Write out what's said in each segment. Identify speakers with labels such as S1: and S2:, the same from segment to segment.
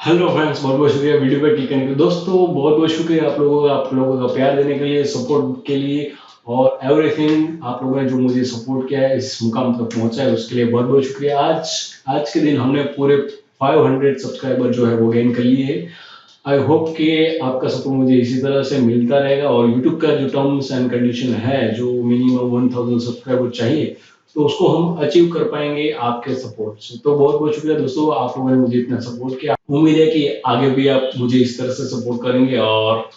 S1: Hello friends, बहुत बहुत शुक्रिया वीडियो पे क्लिक करने के लिए। दोस्तों बहुत बहुत शुक्रिया आप लोगों का प्यार देने के लिए, सपोर्ट के लिए और एवरीथिंग। आप लोगों ने जो मुझे सपोर्ट किया है, इस मुकाम तक पहुंचा है, उसके लिए बहुत बहुत शुक्रिया। आज के दिन हमने पूरे 500 सब्सक्राइबर जो है वो गेन कर लिए हैं। आई होप कि आपका सपोर्ट मुझे इसी तरह से मिलता रहेगा और यूट्यूब का जो टर्म्स एंड कंडीशन है, जो मिनिमम 1000 सब्सक्राइबर चाहिए, तो उसको हम अचीव कर पाएंगे आपके सपोर्ट से। तो बहुत बहुत शुक्रिया दोस्तों, आप लोगों ने मुझे इतना सपोर्ट किया। उम्मीद है कि आगे भी आप मुझे इस तरह से सपोर्ट करेंगे और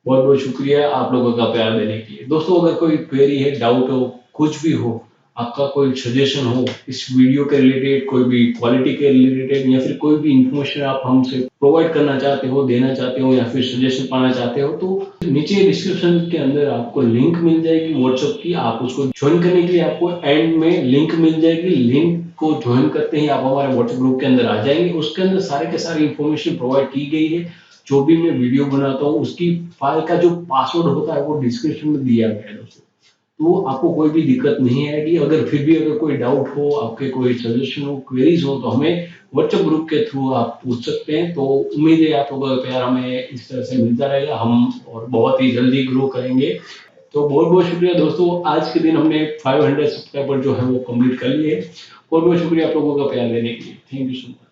S1: बहुत बहुत शुक्रिया आप लोगों का प्यार देने के लिए। दोस्तों अगर कोई क्वेरी है, डाउट हो, कुछ भी हो, आपका कोई सजेशन हो इस वीडियो के रिलेटेड, कोई भी क्वालिटी के रिलेटेड, या फिर कोई भी इंफॉर्मेशन आप हमसे प्रोवाइड करना चाहते हो, देना चाहते हो, या फिर सजेशन पाना चाहते हो, तो नीचे डिस्क्रिप्शन के अंदर आपको लिंक मिल जाएगी व्हाट्सएप की। आप उसको ज्वाइन करने के लिए आपको एंड में लिंक मिल जाएगी। लिंक को ज्वाइन करते ही आप हमारे व्हाट्सएप ग्रुप के अंदर आ जाएंगे। उसके अंदर सारे के सारे इंफॉर्मेशन प्रोवाइड की गई है। जो भी मैं वीडियो बनाता हूँ उसकी फाइल का जो पासवर्ड होता है वो डिस्क्रिप्शन में दिया गया है दोस्तों। तो आपको कोई भी दिक्कत नहीं आएगी। अगर फिर भी अगर कोई डाउट हो, आपके कोई सजेशन हो, क्वेरीज हो, तो हमें व्हाट्सएप ग्रुप के थ्रू आप पूछ सकते हैं। तो उम्मीद है आप लोगों का प्यार हमें इस तरह से मिलता रहेगा, हम और बहुत ही जल्दी ग्रो करेंगे। तो बहुत बहुत शुक्रिया दोस्तों, आज के दिन हमने 500 सब्सक्राइबर जो है वो कंप्लीट कर लिए। बहुत बहुत शुक्रिया आप लोगों का प्यार देने के लिए। Thank you so much.